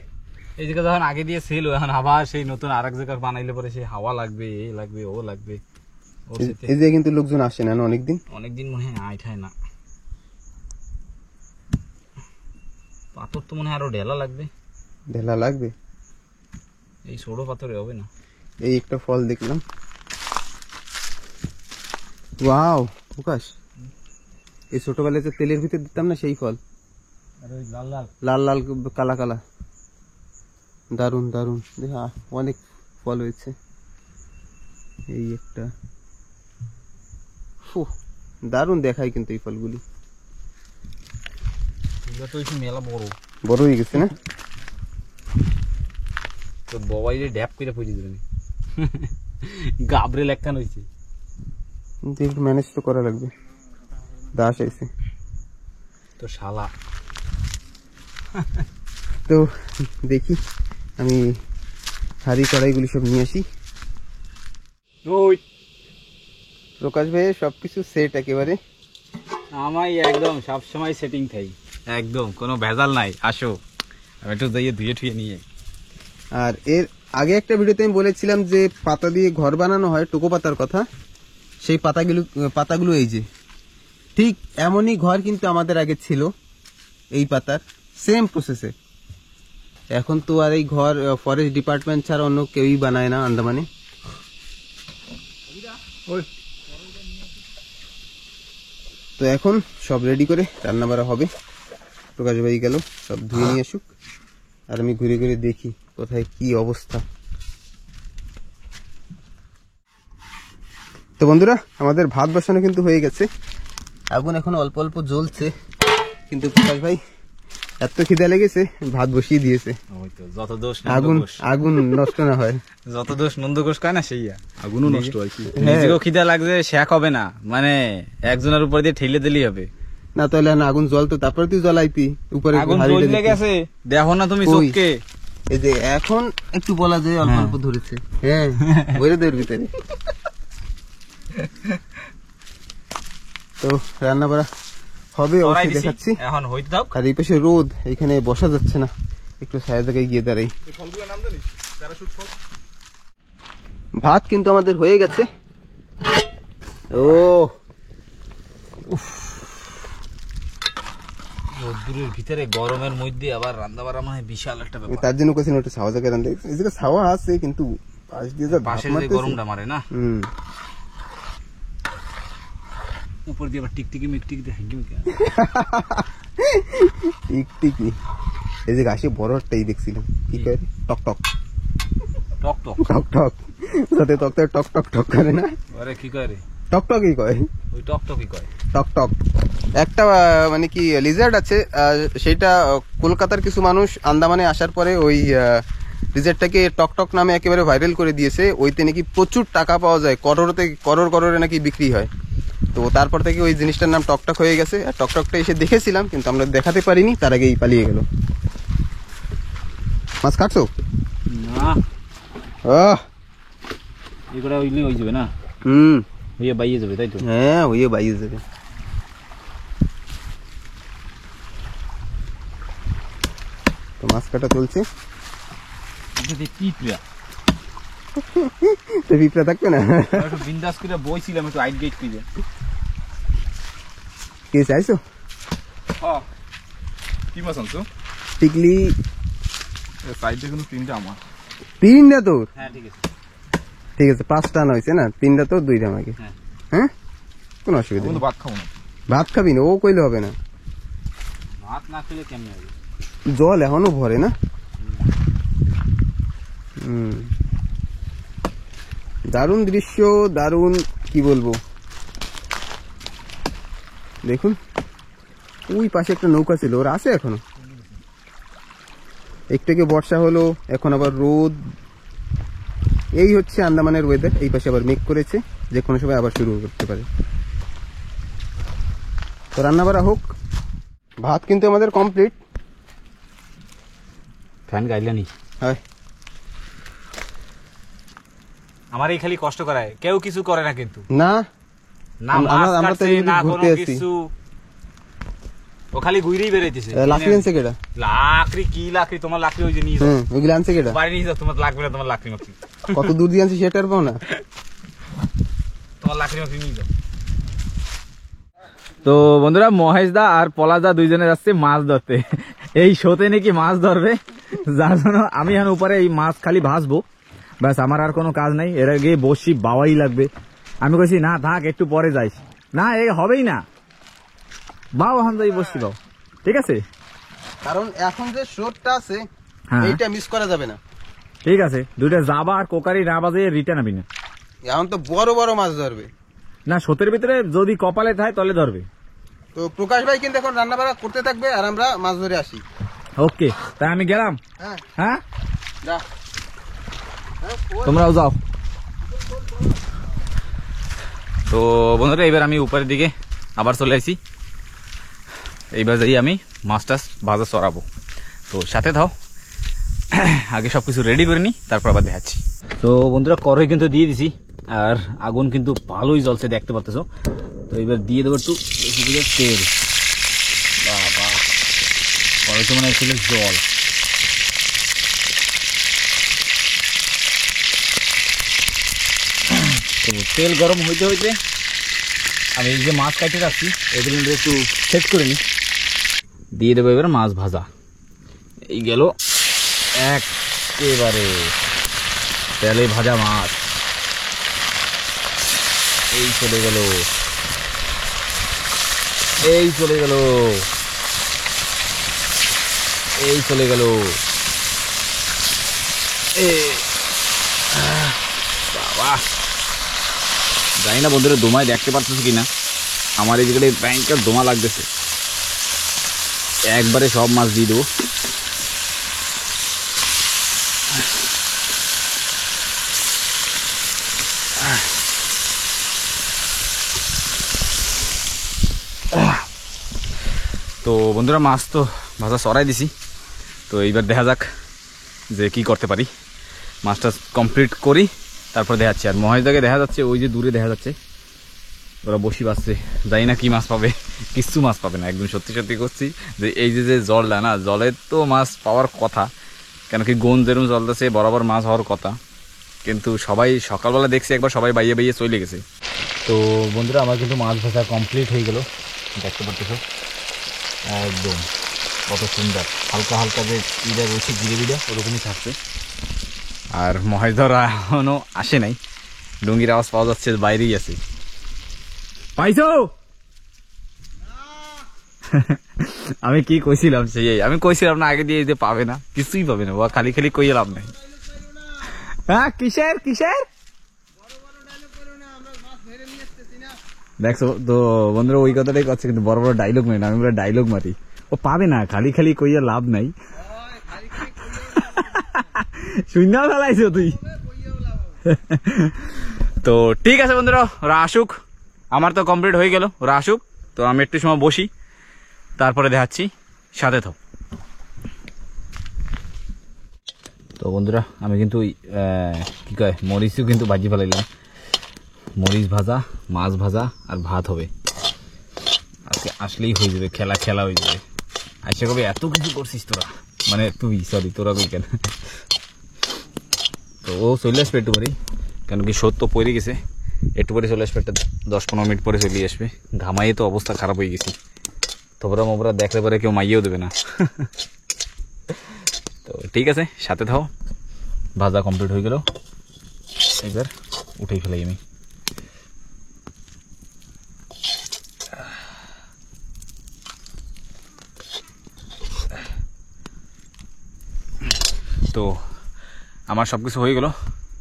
[SPEAKER 2] এই জায়গা যখন আগে দিয়ে ছিল, এখন আবার সেই নতুন আরেক জায়গা বানাইলে পরে সেই হাওয়া লাগবে, এই লাগবে, ও লাগবে।
[SPEAKER 1] এই জায়গায় কিন্তু লোকজন আসে না অনেকদিন,
[SPEAKER 2] অনেকদিন মনে হয় আইঠায় না। পাথর তো মনে হয় আরো ঢেলা লাগবে।
[SPEAKER 1] ঢেলা লাগবে,
[SPEAKER 2] এই ছোট পাথরে হবে না।
[SPEAKER 1] এই একটা ফল দেখলাম। ওয়াও প্রকাশ, এই ছোটবেলায় যে তেলের ভিতর দিতাম না সেই ফল, লাল লাল কালা কালা, দারুন দারুন। দেখা অনেক ফল হয়েছে, এই একটা দারুণ দেখায় কিন্তু এই ফলগুলি,
[SPEAKER 2] মেলা বড়
[SPEAKER 1] বড় হয়ে গেছে না?
[SPEAKER 2] তো বাবাই ড্যাপ করে পড়ে দিলেন গাবরে লেখান হয়েছে,
[SPEAKER 1] কিন্তু একটু ম্যানেজ তো করা লাগবে। দাস আইছে
[SPEAKER 2] তো শালা।
[SPEAKER 1] তো দেখি আমি হাড়ি কড়াইগুলি সব নিয়ে আসি।
[SPEAKER 2] ওই
[SPEAKER 1] প্রকাশ ভাইয়ের সবকিছু সেট একেবারে।
[SPEAKER 2] আমাই একদম সবসময় সেটিং থাই, একদম কোনো ভেজাল নাই। আসো আমি একটু যাইয়ে ধুয়ে ঠুয়ে নিয়ে।
[SPEAKER 1] আর এর আগে একটা ভিডিওতে আমি বলেছিলাম যে পাতা দিয়ে ঘর বানানো হয়, টোকো পাতার কথা। সেই পাতাগুলো এই যে ঠিক এমনই ঘর কিন্তু আমাদের আগে ছিল এই পাতার, সেম প্রসেসে। এখন তো আর এই ঘর ফরেস্ট ডিপার্টমেন্ট ছাড়া অন্য কেউই বানায় না আন্দামানে। তো এখন সব রেডি করে রান্না বাড়া হবে। প্রকাশ ভাই গেল সব ধুয়ে নিয়ে আসুক, আর আমি ঘুরে ঘুরে দেখি কোথায় কি অবস্থা। তো বন্ধুরা, আমাদের ভাত বসানো কিন্তু হয়ে গেছে। আগুন এখন অল্প অল্প জ্বলছে, কিন্তু প্রকাশ ভাই এত খিদে লেগেছে ভাত বসিয়ে দিয়েছে।
[SPEAKER 2] যত দোষ
[SPEAKER 1] আগুন নষ্ট না হয়।
[SPEAKER 2] যত দোষ নন্দঘোষ খায় না সেই
[SPEAKER 3] আগুনও নষ্ট হয় কি?
[SPEAKER 2] নিজেকেও খিদা লাগছে, শেখ হবে না, মানে একজনের উপর দিয়ে ঠেলে দিলেই হবে।
[SPEAKER 1] না তাহলে না আগুন জ্বলতো, তারপরে তুই জ্বলাইতি উপরে
[SPEAKER 2] আগুন
[SPEAKER 1] হাঁড়িটা
[SPEAKER 2] জ্বলে
[SPEAKER 1] দিতি।
[SPEAKER 2] গেছে, দেখো না তুমি
[SPEAKER 1] ওই।
[SPEAKER 2] চোখকে।
[SPEAKER 1] এই যে এখন একটু বলা যায় অল্প অল্প ধরেছে। হ্যাঁ ভরে দেওয়ার ভিতরে। তো রান্না বাড়া হবে অবশ্যই দেখাচ্ছি।
[SPEAKER 2] এখন হইতে দাও।
[SPEAKER 1] আর এই পাশে রোদ, এখানে বসা যাচ্ছে না, একটু ছায়া জায়গায় গিয়ে দাঁড়াই। ভাত কিন্তু আমাদের হয়ে গেছে। ও
[SPEAKER 2] রোদ্দুরের ভিতরে গরমের মধ্যে আবার রান্না বাড়া মানে বিশাল একটা ব্যাপার।
[SPEAKER 1] তার জন্য কোথায় ওটা ছাওয়া জায়গায় রান্না, এই জায়গায় ছাওয়া আছে কিন্তু পাশ দিয়ে যা
[SPEAKER 2] পাশে যে গরমটা মারে না, উপর দিয়ে আবার টিকটিকি মিকটিকি দিয়ে হাঙ্গি মিকি।
[SPEAKER 1] টিকটিকি এই যে গাছে বড় একটাই দেখছিলাম, কি করে টক টক
[SPEAKER 2] টক টক
[SPEAKER 1] টক টক, যাতে টক টক টক টক টক করে না।
[SPEAKER 2] আরে কি করে
[SPEAKER 1] টক টকই কয়,
[SPEAKER 2] ওই টক টকই কয়।
[SPEAKER 1] টক টক। একটা মানে কি লিজার্ড আছে, সেটা কলকাতার কিছু মানুষ আন্দামানে আসার পরে ওই লিজার্ডটাকে টক টক নামে একেবারে ভাইরাল করে দিয়েছে। ওইতে নাকি প্রচুর টাকা পাওয়া যায়, করোড়ে নাকি বিক্রি হয়। তো তারপর থেকে ওই জিনিসটার নাম টকটক হয়ে গেছে। আর টকটকটা এসে দেখেছিলাম কিন্তু আমরা দেখাতে পারিনি, তার আগেই পালিয়ে গেল। মাছ কাটছো
[SPEAKER 2] না?
[SPEAKER 1] আহ
[SPEAKER 2] এগুলো ওইলে হয়ে যাবে না, হইয়ে বাইয়ে যাবে, তাই তো?
[SPEAKER 1] হ্যাঁ ওইয়ে বাইয়ে যাবে। তো মাছ কাটা চলছে।
[SPEAKER 2] পিঁপড়া
[SPEAKER 1] তো পিঁপড়া থাকবে না?
[SPEAKER 2] একটু বিন্দাস করে বইছিলাম, একটু আইট গেট করে।
[SPEAKER 1] কে চাইছো?
[SPEAKER 3] কি মাছ আনছো?
[SPEAKER 1] টিকলি
[SPEAKER 3] সাইডে কিন্তু তিনটা আমার।
[SPEAKER 1] তিনটা তোর?
[SPEAKER 2] হ্যাঁ ঠিক আছে,
[SPEAKER 1] ঠিক আছে, 5টা আনা হয়েছে না, 3টা তোর 2টা আমাকে। হ্যাঁ কোনো অসুবিধা নেই।
[SPEAKER 3] ভাত খাবো না।
[SPEAKER 1] ভাত খাবি না? ও কইলে হবে না,
[SPEAKER 2] ভাত না খেলে কেমন হবে?
[SPEAKER 1] জল এখনো ভরে না। দারুণ দৃশ্য, দারুণ কি বলবো। দেখুন ওই পাশে একটা নৌকা ছিল, ওরা আছে এখনো। একটু আগে বর্ষা হলো, এখন আবার রোদ। এই হচ্ছে আন্দামানের ওয়েদার। এই পাশে আবার মেঘ করেছে, যে কোনো সময় আবার শুরু করতে পারে। তো রান্না বাড়া হোক। ভাত কিন্তু আমাদের কমপ্লিট।
[SPEAKER 2] ফ্যান গাইলানি
[SPEAKER 1] হয়
[SPEAKER 2] আমার এই খালি কষ্ট করায়, কেউ কিছু করে না কিন্তু।
[SPEAKER 1] না
[SPEAKER 2] না
[SPEAKER 1] আমরা
[SPEAKER 2] মাছ
[SPEAKER 1] তো
[SPEAKER 2] কাটছে,
[SPEAKER 1] এদিকে
[SPEAKER 2] না
[SPEAKER 1] ঘুরতে
[SPEAKER 2] কোনো
[SPEAKER 1] আসছি।
[SPEAKER 2] কিছু, ও খালি ঘুরেই বেরোইতেছে।
[SPEAKER 1] লাকড়ি আনছে কেটা?
[SPEAKER 2] লাকড়ি কি লাকড়ি? তোমার লাকড়ি ওই যে নিয়ে যাও,
[SPEAKER 1] ওইগুলো আনছে কেটা?
[SPEAKER 2] বাড়ি নিয়ে যাও, তোমার লাগবে না, তোমার লাকড়ি মাকড়ি।
[SPEAKER 1] কত দূর দিয়ে আনছি সেটা আর পাও না।
[SPEAKER 2] তোমার লাকড়ি মাকড়ি নিয়ে যাও। তো বন্ধুরা, মহেশ দা আর পলাশ দা দুইজনে যাচ্ছে মাছ ধরতে। এই শোতে নাকি মাছ ধরবে, যার জন্য আমি এখন উপরে এই মাছ খালি ভাসবো, ব্যাস আমার আর কোনো কাজ নাই। এর আগে বসি বাওয়াই লাগবে। আমি কইছি না থাক, একটু পরে যাইস। না এই হবেই না, বাও এখন যাই বসছি বাও, ঠিক আছে?
[SPEAKER 1] কারণ এখন যে শোটটা আছে
[SPEAKER 2] হ্যাঁ।
[SPEAKER 1] এইটা মিস করা যাবে না।
[SPEAKER 2] ঠিক আছে, দুইটা যাবা আর কোকারি না বাজে রিটার্ন আবি না।
[SPEAKER 1] এখন তো বড় বড় মাছ ধরবে,
[SPEAKER 2] না স্রোতের ভিতরে যদি কপালে থাকে তাহলে ধরবে।
[SPEAKER 1] তো প্রকাশ ভাই কিন্তু এখন রান্না বান্না করতে থাকবে আর আমরা মাছ ধরে আসি।
[SPEAKER 2] ওকে, তাই আমি গেলাম।
[SPEAKER 1] হ্যাঁ
[SPEAKER 2] হ্যাঁ,
[SPEAKER 1] যা।
[SPEAKER 2] তোমরাও যাও। তো বন্ধুরা এবার আমি উপরের দিকে আবার চলে আসি। এইবার যাই আমি মাছ টাছ ভাজা চড়াবো। তো সাথে দাও, আগে সবকিছু রেডি করে নিই, তারপর আবার দেখাচ্ছি। তো বন্ধুরা কড়াই কিন্তু দিয়ে দিছি, আর আগুন কিন্তু ভালোই জ্বলছে দেখতে পাচ্ছ। তো এবার দিয়ে দেবো একটু বেশি করে তেল। বাবা, কড়াইতে মনে হচ্ছিল জল। তো তেল গরম হইতে হইতে আমি এই যে মাছ কাটে রাখছি এগুলো একটু সেট করে নিই। দিয়ে দেবো এবার মাছ ভাজা। এই গেল একেবারে তেলে ভাজা মাছ। এই চলে গেল, এই চলে গেল, এই চলে গেল। বাবা, জানি না বন্ধুরা দোমায় দেখতে পাচ্ছিস কিনা, আমার এই জায়গায় ভয়ঙ্কর দোমা লাগতেছে। একবারে সব মাছ দিয়ে দেবো। তো বন্ধুরা মাছ তো ভাজা সরাই দিছি। তো এইবার দেখা যাক যে কি করতে পারি। মাছটা কমপ্লিট করি, তারপর দেখাচ্ছি। আর মহেশদাকে দেখা যাচ্ছে ওই যে দূরে দেখা যাচ্ছে, ওরা বসি বাঁচছে। জানি না কি মাছ পাবে, কিচ্ছু মাছ পাবে না। একদম সত্যি সত্যি করছি যে এই যে জলটা না, জলের তো মাছ পাওয়ার কথা, কেন কি গন যেরকম জলতেছে বরাবর মাছ হওয়ার কথা, কিন্তু সবাই সকালবেলা দেখছি একবার সবাই বাইয়ে বাইয়ে চলে গেছে। তো বন্ধুরা আমার কিন্তু মাছ ভাজা কমপ্লিট হয়ে গেল, দেখতে পাচ্ছ একদম কত সুন্দর। হালকা হালকা যে ইটা রয়েছে গিরেবিটা ওরকমই থাকছে। আর মহেশধরা এখনো আসে নাই, ডুঙ্গির আওয়াজ পাওয়া যাচ্ছে বাইরেই আছে। পাইছো? আমি কি কইছিলাম সেই, আমি কইছিলাম না আগে দিয়ে পাবে না, কিছুই পাবে না, খালি খালি কইয়ে লাভ নাই। হ্যাঁ কিসের কিসের দেখছো তো বন্ধুরা, ওই কথাটাই করছে, কিন্তু বড় বড় ডায়লগ মারি না, আমি বলে ডায়লগ মারি। ও পাবে না, খালি খালি কইয়া লাভ নাই। শূন্য ফেলাইছো তুই। তো ঠিক আছে বন্ধুরা, ওরা আসুক। আমার তো কমপ্লিট হয়ে গেল, ওরা আসুক। তো আমি একটু সময় বসি, তারপরে দেখাচ্ছি, সাথে থাক। তো বন্ধুরা আমি কিন্তু কি কয় মরিচও কিন্তু ভাজি ফেলাইলাম। মরিচ ভাজা, মাছ ভাজা আর ভাত হবে। আজকে আসলেই হয়ে যাবে, খেলা খেলা হয়ে যাবে। আশা করি এত কিছু করছিস তোরা, মানে তুই সরি তোরা কই কেন। তো ও চলে আসবে একটু পরেই, কেন কি সত্য পড়ে গেছে, একটু পরে চলে আসবে, একটা 10-15 মিনিট পরে চলে আসবে। ঘামাইয়ে তো অবস্থা খারাপ হয়ে গেছি, তোমরা মোবরা দেখলে পরে কেউ মাইয়েও দেবে না। তো ঠিক আছে, সাথে থাও। ভাজা কমপ্লিট হয়ে গেল, এবার উঠেই ফেলাই আমি। তো আমার সব কিছু হয়ে গেল।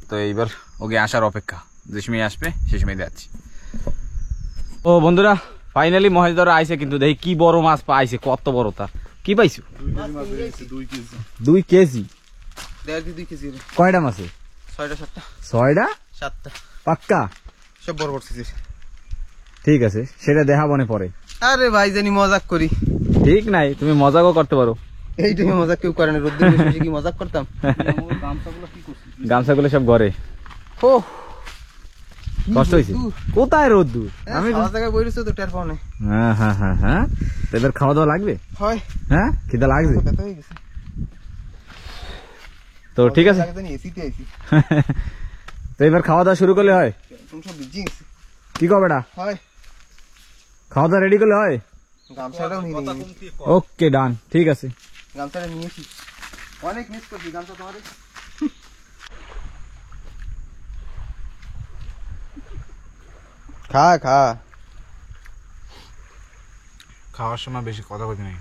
[SPEAKER 2] তো এইবার ওকে আসার অপেক্ষা, যে সময় আসবে সে সময় যাচ্ছি। ও বন্ধুরা ফাইনালি মহেশধরা আইছে, কিন্তু দেখি কি বড় মাছ পাইছে, কত বড় তা। কি পাইছো? 2 কেজি। কয়টা মাছে?
[SPEAKER 1] 6টা
[SPEAKER 2] 6টা
[SPEAKER 1] 7টা
[SPEAKER 2] পাক্কা
[SPEAKER 1] সব বড় বড় সিসি।
[SPEAKER 2] ঠিক আছে, সেটা দেখাবো না পরে।
[SPEAKER 1] আরে ভাই জানি মজাক করি।
[SPEAKER 2] ঠিক নাই, তুমি মজাকও করতে পারো।
[SPEAKER 1] এই তুমি মজাক কেউ করে না, রোদ্দুর বেশি কি মজাক করতাম।
[SPEAKER 2] গামছাগুলো সব ঘরে।
[SPEAKER 1] ও
[SPEAKER 2] কষ্ট হয়েছে। কোথায় রোদ্দুর? আমি
[SPEAKER 1] খাওয়া জায়গায় বইরেছো তো টের পাও না।
[SPEAKER 2] হ্যাঁ হ্যাঁ হ্যাঁ হ্যাঁ, তো এবার খাওয়া দাওয়া লাগবে।
[SPEAKER 1] হয়
[SPEAKER 2] হ্যাঁ খিদা লাগছে।
[SPEAKER 1] কথা হয়ে গেছে।
[SPEAKER 2] তো ঠিক আছে,
[SPEAKER 1] জানি এসিতে আইছি।
[SPEAKER 2] তো এবার খাওয়া দাওয়া শুরু করলে হয়।
[SPEAKER 1] তুমি সব বিজি গেছে।
[SPEAKER 2] কি কবে বেটা?
[SPEAKER 1] হয়
[SPEAKER 2] খাওয়া দাওয়া রেডি করলে হয়।
[SPEAKER 1] গামছাটাও নিয়ে নিয়েছি।
[SPEAKER 2] ওকে ডান, ঠিক আছে।
[SPEAKER 1] গামছাটা নিয়েছি, অনেক মিস করছি গামছা তোমাদের। খা খা,
[SPEAKER 3] খাওয়ার সময় বেশি কথা বলতে নাই,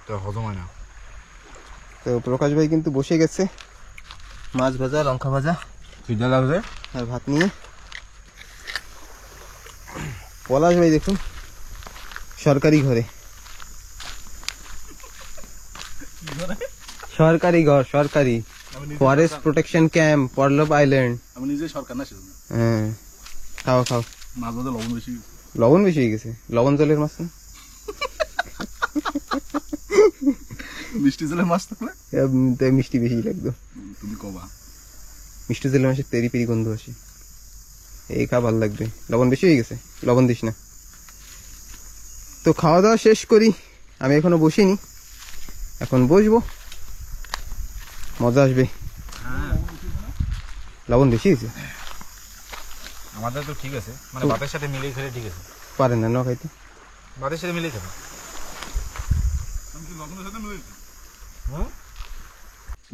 [SPEAKER 3] তো হজম হয় না।
[SPEAKER 1] তো প্রকাশ ভাই কিন্তু বসে গেছে মাছ ভাজা, লঙ্কা ভাজা
[SPEAKER 3] খিদা লাগছে
[SPEAKER 1] আর ভাত নিয়ে। পলাশ ভাই দেখুন সরকারি ঘরে, সরকারি ঘর, সরকারি ফরেস্ট প্রোটেকশন ক্যাম্প, পরলব আইল্যান্ড।
[SPEAKER 4] আমি নিজে সরকার না সেজন্য
[SPEAKER 1] হ্যাঁ, খাও খাও।
[SPEAKER 4] মাছ বাদে লবণ বেশি
[SPEAKER 1] লবণ বেশি হয়ে গেছে, লবণ জলের মাছ না?
[SPEAKER 4] মিষ্টি জলের মাছ থাকলে
[SPEAKER 1] তাই মিষ্টি বেশি লাগতো।
[SPEAKER 4] তুমি কবা
[SPEAKER 1] মিষ্টি জলের মাছের তেরি পেরি গন্ধ আসে, এই খা ভালো লাগবে। লবণ বেশি হয়ে গেছে, লবণ দিস না। তো খাওয়া দাওয়া শেষ করি, আমি এখনো বসিনি, এখন বসবো, মজা আসবে। লবণ বেশি হয়েছে,
[SPEAKER 3] আমাদের তো ঠিক আছে, মানে ভাতের সাথে মিলিয়ে খেলে ঠিক আছে।
[SPEAKER 1] পারেন না খাইতে?
[SPEAKER 3] ভাতের সাথে মিলিয়ে খেলে।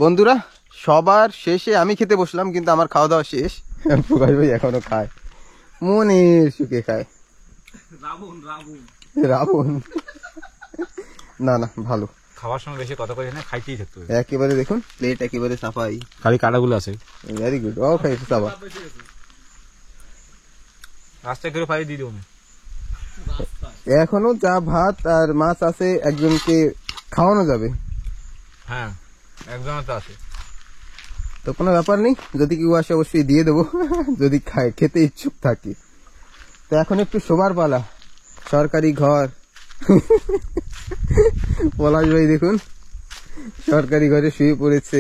[SPEAKER 1] বন্ধুরা সবার শেষে আমি খেতে বসলাম, কিন্তু আমার খাওয়া দাওয়া শেষ। প্রকাশ ভাই এখনো খায়, মনের সুখে খায়। রাবণ না না, ভালো।
[SPEAKER 3] খাওয়ার সময় বেশি কথা কই না, খাইতেই থাকতে হবে।
[SPEAKER 1] একেবারে দেখুন প্লেট একেবারে সাফাই,
[SPEAKER 3] খালি কাটাগুলো আছে।
[SPEAKER 1] Very good. ও খাইছে সাবা,
[SPEAKER 3] রাস্তায় করে ফাই দিয়ে দেবো।
[SPEAKER 1] এখনো যা ভাত আর মাছ আছে একজনকে খাওয়ানো যাবে।
[SPEAKER 3] হ্যাঁ, একজনের তো আছে।
[SPEAKER 1] তো কোনো ব্যাপার নেই, যদি কেউ আসে অবশ্যই দিয়ে দেবো, যদি খায়, খেতে ইচ্ছুক থাকে। তো এখন একটু শোবার পালা, সরকারি ঘর। পলাশ ভাই দেখুন সরকারি ঘরে শুয়ে পড়েছে।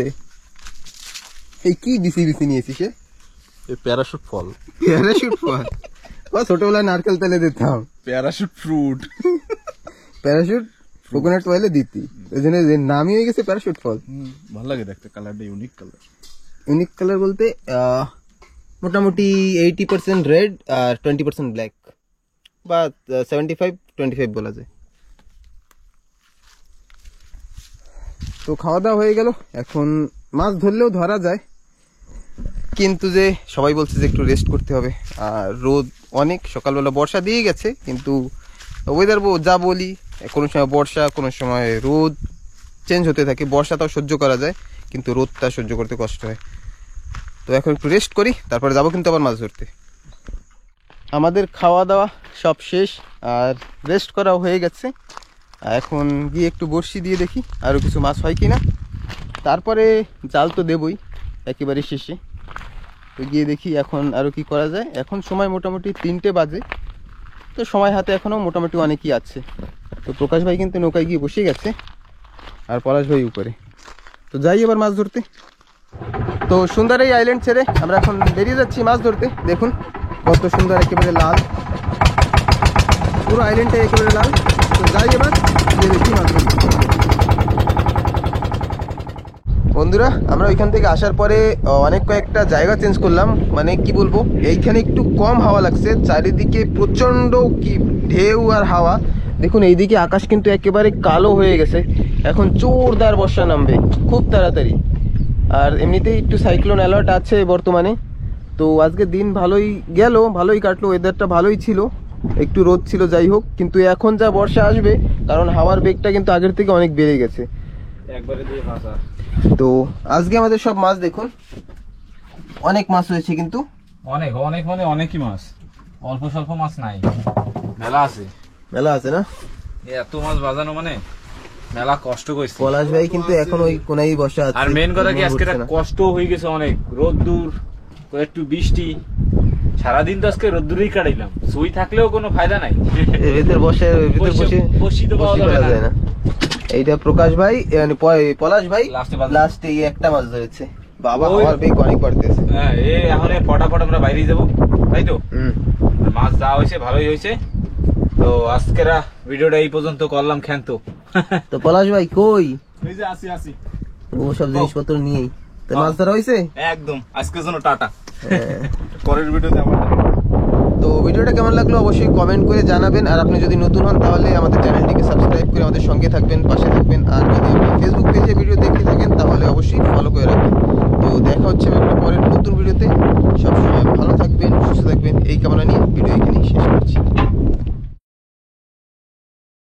[SPEAKER 1] এই কি বিসি বিসি নিয়েছিস?
[SPEAKER 4] এই প্যারাশুট ফল,
[SPEAKER 1] প্যারাশুট ফল? ও ছোটবেলায় নারকেল তেলে দিতাম।
[SPEAKER 4] প্যারাশুট ফ্রুট,
[SPEAKER 1] প্যারাশুট কোকোনাট অয়েলে দিতি, ওই জন্য নামই হয়ে গেছে প্যারাশুট ফল।
[SPEAKER 4] ভালো লাগে দেখতে, কালারটা ইউনিক কালার।
[SPEAKER 1] ইউনিক কালার বলতে মোটামুটি 80% রেড আর 20% ব্ল্যাক, বা 75-25 বলা যায়। তো খাওয়া দাওয়া হয়ে গেল, এখন মাছ ধরলেও ধরা যায়, কিন্তু যে সবাই বলছে যে একটু রেস্ট করতে হবে। আর রোদ অনেক, সকালবেলা বর্ষা দিয়ে গেছে, কিন্তু ওয়েদার যা বলি, কোনো সময় বর্ষা, কোনো সময় রোদ চেঞ্জ হতে থাকে। বর্ষাটাও সহ্য করা যায়, কিন্তু রোদটা সহ্য করতে কষ্ট হয়। তো এখন একটু রেস্ট করি, তারপরে যাবো কিন্তু আবার মাছ ধরতে। আমাদের খাওয়া দাওয়া সব শেষ আর রেস্ট করাও হয়ে গেছে। এখন গিয়ে একটু বড়শি দিয়ে দেখি আরও কিছু মাছ হয় কি না, তারপরে জাল তো দেবই একেবারে শেষে। তো গিয়ে দেখি এখন আরও কি করা যায়। এখন সময় মোটামুটি 3টে বাজে, তো সময় হাতে এখনও মোটামুটি অনেকই আছে। তো প্রকাশ ভাই কিন্তু নৌকায় গিয়ে বসে গেছে, আর পলাশ ভাই উপরে। তো যাই এবার মাছ ধরতে। তো সুন্দর এই আইল্যান্ড ছেড়ে আমরা এখন বেরিয়ে যাচ্ছি মাছ ধরতে। দেখুন কত সুন্দর, একেবারে লাল, পুরো আইল্যান্ডটা একেবারে লাল। তো যাই এবার গিয়ে দেখি মাছ ধরতে। বন্ধুরা আমরা ওইখান থেকে আসার পরে অনেক কয়েকটা জায়গা চেঞ্জ করলাম, মানে কি বলবো, এইখানে একটু কম হাওয়া লাগছে, চারিদিকে প্রচণ্ড কি ঢেউ আর হাওয়া। দেখুন এইদিকে আকাশ কিন্তু একেবারে কালো হয়ে গেছে, এখন জোরদার বর্ষা নামবে খুব তাড়াতাড়ি। আর এমনিতেই একটু সাইক্লোন অ্যালার্ট আছে বর্তমানে। তো আজকে দিন ভালোই গেল, ভালোই কাটলো, ওয়েদারটা ভালোই ছিল, একটু রোদ ছিল যাই হোক। কিন্তু এখন যা বর্ষা আসবে, কারণ হাওয়ার বেগটা কিন্তু আগের থেকে অনেক বেড়ে গেছে।
[SPEAKER 3] একবারে দিয়ে ভাষা।
[SPEAKER 1] তো আজকে আমাদের সব মাছ দেখুন, অনেক মাছ হয়েছে, কিন্তু
[SPEAKER 3] অনেক অনেক মানে অনেকই মাছ, অল্প স্বল্প মাছ নাই, মেলা আছে।
[SPEAKER 1] মেলা আছে না?
[SPEAKER 3] এত মাছ বাজানো মানে মেলা কষ্ট করছে।
[SPEAKER 1] পলাশ ভাই কিন্তু এখন ওই কোনাই বসা আছে।
[SPEAKER 3] আর মেন কথা কি আজকে কষ্ট হয়ে গেছে অনেক, রোদ্দুর একটু বৃষ্টি, সারাদিন তো আজকে রোদ্দুরেই কাটাইলাম। সুই থাকলেও কোনো ফায়দা নাই,
[SPEAKER 1] ভেতর বসে
[SPEAKER 3] বসি তো পাওয়া যাবে না।
[SPEAKER 1] এইটা প্রকাশ ভাই মানে পলাশ ভাই
[SPEAKER 3] লাস্টে
[SPEAKER 1] লাস্টে একটা মাছ ধরেছে। বাবা আমার বেগ অনেক বাড়তেছে।
[SPEAKER 3] হ্যাঁ, এখন ফটাফট আমরা বাইরে যাবো, তাই তো? মাছ যা হয়েছে ভালোই হয়েছে। তো আজকের ভিডিওটা এই পর্যন্ত করলাম, ক্ষান্ত।
[SPEAKER 1] তো পলাশ ভাই কই?
[SPEAKER 4] এই যে আসি আসি,
[SPEAKER 1] ও সব জিনিসপত্র নিয়েই তো মাছ ধরা হয়েছে
[SPEAKER 4] একদম। আজকের জন্য টাটা, পরের ভিডিওতে আবার।
[SPEAKER 1] তো ভিডিওটা কেমন লাগলো অবশ্যই কমেন্ট করে জানাবেন। আর আপনি যদি নতুন হন তাহলে আমাদের চ্যানেলটিকে সাবস্ক্রাইব করে আমাদের সঙ্গে থাকবেন, পাশে থাকবেন। আর যদি আপনি ফেসবুক পেজে ভিডিও দেখে থাকেন তাহলে অবশ্যই ফলো করে রাখবেন। তো দেখা হচ্ছে একটা পরের নতুন ভিডিওতে। সবসময় ভালো থাকবেন, সুস্থ থাকবেন, এই কামনা নিয়ে ভিডিও এখানেই শেষ করছি।